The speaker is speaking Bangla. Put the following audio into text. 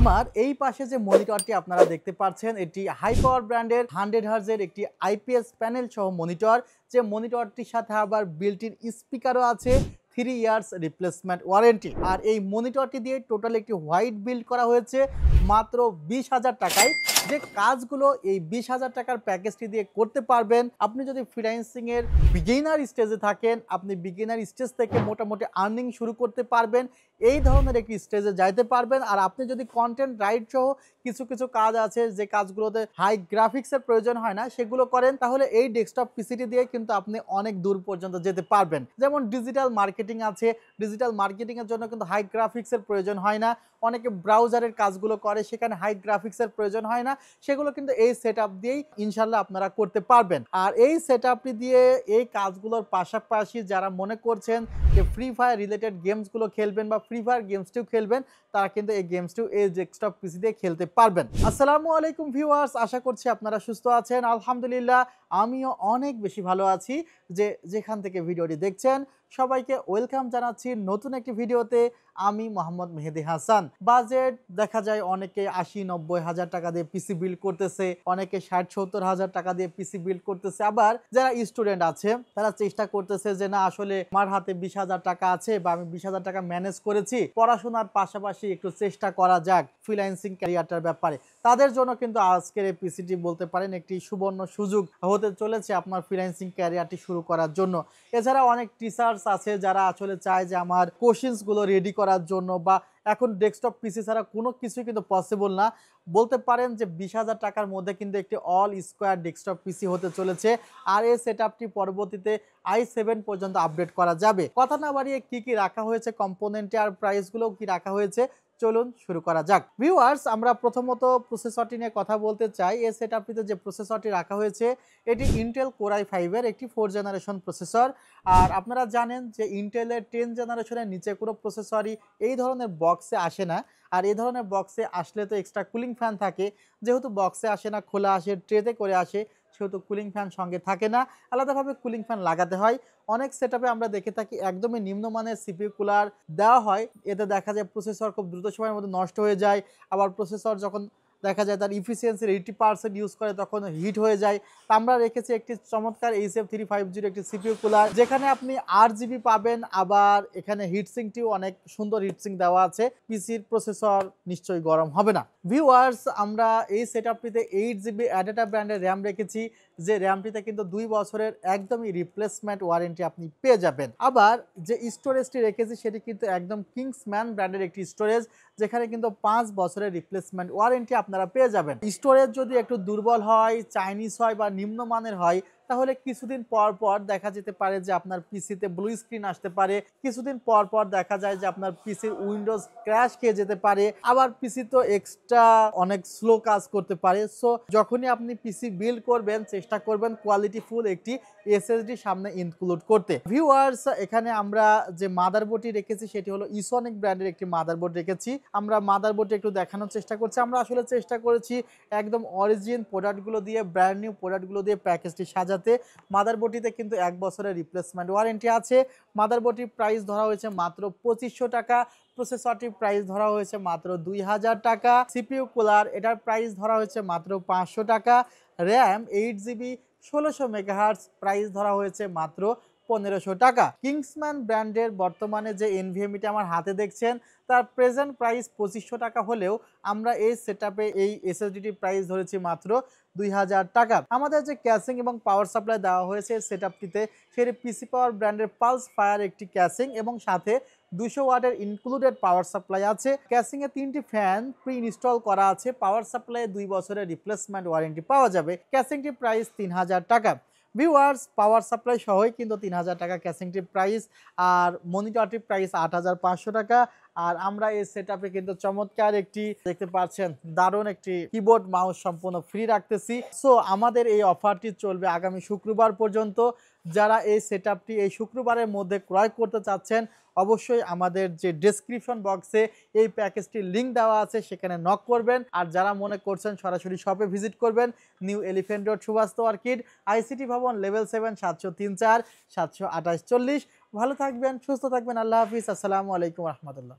আমার এই পাশে যে মনিটরটি আপনারা দেখতে পাচ্ছেন এটি হাই পাওয়ার ব্র্যান্ডের 100 হার্জের একটি আইপিএস প্যানেল সহ মনিটর। যে মনিটরটির সাথে আবার বিল্ট ইন স্পিকারও আছে, 3 ইয়ার্স রিপ্লেসমেন্ট ওয়ারেন্টি। আর এই মনিটরটি দিয়ে টোটাল একটি হোয়াইট বিল্ড করা হয়েছে মাত্র 20,000 টাকায়। যে কাজগুলো এই 20,000 টাকার প্যাকেজটি দিয়ে করতে পারবেন, আপনি যদি ফ্রিল্যান্সিং এর বিগিনার স্টেজে থাকেন, আপনি বিগিনার স্টেজ থেকে মোটামুটি আর্নিং শুরু করতে পারবেন, এই ধরনের একটি স্টেজে যাইতে পারবেন। আর আপনি যদি কন্টেন্ট রাইট সহ কিছু কিছু কাজ আছে যে কাজগুলোতে হাই গ্রাফিক্সের প্রয়োজন হয় না সেগুলো করেন, তাহলে এই ডেস্কটপ পিসিটি দিয়ে কিন্তু আপনি অনেক দূর পর্যন্ত যেতে পারবেন। যেমন ডিজিটাল মার্কেটিং আছে, ডিজিটাল মার্কেটিং এর জন্য কিন্তু হাই গ্রাফিক্সের প্রয়োজন হয় না। অনেকে ব্রাউজারের কাজগুলো করে, সেখানে হাই গ্রাফিক্সের প্রয়োজন হয় না, সেগুলো কিন্তু এই সেটআপ দিয়েই ইনশাল্লাহ আপনারা করতে পারবেন। আর এই সেটআপটি দিয়ে এই কাজগুলোর পাশাপাশি যারা মনে করছেন যে ফ্রি ফায়ার রিলেটেড গেমসগুলো খেলবেন বা ফ্রি ফায়ার গেমসটিও খেলবেন, তারা কিন্তু এই গেমসটিও এই ডেস্কটপ পিসি দিয়ে খেলতে পারবেন। আসসালামু আলাইকুম ভিউয়ার্স, আশা করছি আপনারা সুস্থ আছেন। আলহামদুলিল্লাহ আমিও অনেক বেশি ভালো আছি। যেখান থেকে ভিডিওটি দেখছেন সবাইকে ওয়েলকাম জানাচ্ছি নতুন একটি ভিডিওতে। আমি মোহাম্মদ মেহেদি হাসান। বাজেট দেখা যায় অনেকে 80-90 হাজার টাকা দিয়ে পিসি বিল্ড করতেছে, অনেকে 60-70 হাজার টাকা দিয়ে পিসি বিল্ড করতেছে। আবার যারা স্টুডেন্ট আছে তারা চেষ্টা করতেছে যে না, আসলে আমার হাতে 20,000 টাকা আছে বা আমি 20,000 টাকা ম্যানেজ করেছি, পড়াশোনার পাশাপাশি একটু চেষ্টা করা যাক ফ্রিল্যান্সিং ক্যারিয়ারটার ব্যাপারে। তাদের জন্য কিন্তু আজকের এই পিসিটি বলতে পারেন একটি সুবর্ণ সুযোগ হতে চলেছে আপনার ফ্রিল্যান্সিং ক্যারিয়ারটি শুরু করার জন্য। এছাড়া অনেক টিচার্স আছে যারা আসলে চায় যে আমার কোশ্চেন্সগুলো রেডি করার জন্য, বা এখন ডেস্কটপ পিসি ছাড়া কোনো কিছুই কিন্তু পসিবল না। বলতে পারেন যে 20,000 টাকার মধ্যে কিন্তু একটি অল স্কোয়ার ডেস্কটপ পিসি হতে চলেছে। আর এই সেটআপটি পরবর্তীতে i7 পর্যন্ত আপডেট করা যাবে। কথা না বাড়িয়ে কি কি রাখা হয়েছে কম্পোনেন্টে আর প্রাইসগুলো কি রাখা হয়েছে, চলুন শুরু করা যাক। ভিউয়ার্স, আমরা প্রথমত প্রসেসরটি নিয়ে কথা বলতে চাই। এই সেটআপটিতে যে প্রসেসরটি রাখা হয়েছে এটি ইন্টেল কোর i5 এর একটি 4 জেনারেশন প্রসেসর। আর আপনারা জানেন যে ইন্টেলের 10 জেনারেশনের নিচে কোনো প্রসেসরই এই ধরনের বক্সে আসে না। আর এই ধরনের বক্সে আসলে তো এক্সট্রা কুলিং ফ্যান থাকে, যেহেতু বক্সে আসে না, খোলা আসে, ট্রেতে করে আসে, সেহেতু কুলিং ফ্যান সঙ্গে থাকে না, আলাদাভাবে কুলিং ফ্যান লাগাতে হয়। অনেক সেটআপে আমরা দেখে থাকি একদমই নিম্নমানের সিপিইউ কুলার দেওয়া হয়, এতে দেখা যায় প্রসেসর খুব দ্রুত সময়ের মধ্যে নষ্ট হয়ে যায়। আবার প্রসেসর যখন দেখা যায় তার ইফিসিয়েন্সির 80% ইউজ করে তখন হিট হয়ে যায়। তা আমরা রেখেছি একটি চমৎকার HF350 একটি সিপিইউ কুলার, যেখানে আপনি 8GB পাবেন। আবার এখানে হিটসিংটিও অনেক সুন্দর হিটসিং দেওয়া আছে, পিসির প্রসেসর নিশ্চয়ই গরম হবে না। ভিউয়ার্স, আমরা এই সেটআপটিতে 8GB অ্যাডাটা ব্র্যান্ডের র্যাম রেখেছি, যে র্যামটিতে কিন্তু 2 বছরের একদমই রিপ্লেসমেন্ট ওয়ারেন্টি আপনি পেয়ে যাবেন। আবার যে স্টোরেজটি রেখেছি সেটি কিন্তু একদম কিংসম্যান ব্র্যান্ডের একটি স্টোরেজ, যেখানে কিন্তু 5 বছরের রিপ্লেসমেন্ট ওয়ারেন্টি আপনারা পেয়ে যাবেন। স্টোরেজ যদি একটু দুর্বল হয়, চাইনিজ হয় বা নিম্নমানের হয়, তাহলে কিছুদিন পর পর দেখা যেতে পারে যে আপনার পিসিতে ব্লু স্ক্রিন আসতে পারে, কিছুদিন পর পর দেখা যায় যে আপনার পিসির উইন্ডোজ ক্র্যাশ খেয়ে যেতে পারে, আবার পিসি তো এক্সট্রা অনেক স্লো কাজ করতে পারে। সো যখনই আপনি পিসি বিল্ড করবেন চেষ্টা করবেন কোয়ালিটিফুল একটি এসএসডি সামনে ইনক্লুড করতে। ভিউয়ার্স, এখানে আমরা যে মাদারবোর্ডটি রেখেছি সেটি হলো ইসনিক ব্র্যান্ডের একটি মাদারবোর্ড রেখেছি। আমরা মাদারবোর্ডটি একটু দেখানোর চেষ্টা করছি। আমরা আসলে চেষ্টা করেছি একদম অরিজিন প্রোডাক্টগুলো দিয়ে, ব্র্যান্ড নিউ প্রোডাক্টগুলো দিয়ে প্যাকেজটি সাজাতে। মাদারবোর্ডটিতে কিন্তু 1 বছরের রিপ্লেসমেন্ট ওয়ারেন্টি আছে। মাদারবোর্ডটির প্রাইস ধরা হয়েছে মাত্র 2500 টাকা। প্রসেসরটির প্রাইস ধরা হয়েছে মাত্র 2000 টাকা। সিপিইউ কুলার, এটার প্রাইস ধরা হয়েছে মাত্র 500 টাকা। র্যাম 8GB 1600 মেগাহার্টজ, প্রাইস ধরা হয়েছে মাত্র 1500 টাকা। কিংসম্যান ব্র্যান্ডের বর্তমানে যে এনভিএমইটা আমার হাতে দেখছেন তার প্রেজেন্ট প্রাইস 2500 টাকা হলেও আমরা এই সেটআপে এই এসএসডিটির প্রাইস ধরেছি মাত্র 2000 টাকা। আমাদের যে ক্যাসিং এবং পাওয়ার সাপ্লাই দেওয়া হয়েছে সেটআপটিতে, সেটি পিসি পাওয়ার ব্র্যান্ডের পালস ফায়ার একটি ক্যাসিং এবং সাথে 200 ওয়াটের ইনক্লুডেড পাওয়ার সাপ্লাই আছে। ক্যাসিংয়ে 3টি ফ্যান প্রি ইনস্টল করা আছে। পাওয়ার সাপ্লাই 2 বছরের রিপ্লেসমেন্ট ওয়ারেন্টি পাওয়া যাবে। ক্যাসিংটির প্রাইস 3000 টাকা। ভিউয়ার্স, পাওয়ার সাপ্লাই সহই কিন্তু 3000 টাকা ক্যাসিংটির প্রাইস। আর মনিটরটির প্রাইস 8500 টাকা। আর আমরা এই সেটআপে কিন্তু চমৎকার একটি দেখতে পাচ্ছেন দারুণ একটি কিবোর্ড মাউস সম্পূর্ণ ফ্রি রাখতেছি। সো আমাদের এই অফারটি চলবে আগামী শুক্রবার পর্যন্ত। যারা এই সেটআপটি এই শুক্রবারের মধ্যে ক্রয় করতে চাচ্ছেন, অবশ্যই আমাদের যে ডেসক্রিপশন বক্সে এই প্যাকেজটির লিঙ্ক দেওয়া আছে সেখানে নক করবেন। আর যারা মনে করছেন সরাসরি শপে ভিজিট করবেন, New Elephant Road Subhash Orchid, ICT Bhaban level 7, 734 728 40। ভালো থাকবেন, সুস্থ থাকবেন। আল্লাহ হাফিজ। আসসালামু আলাইকুম রহমতুল্লাহ।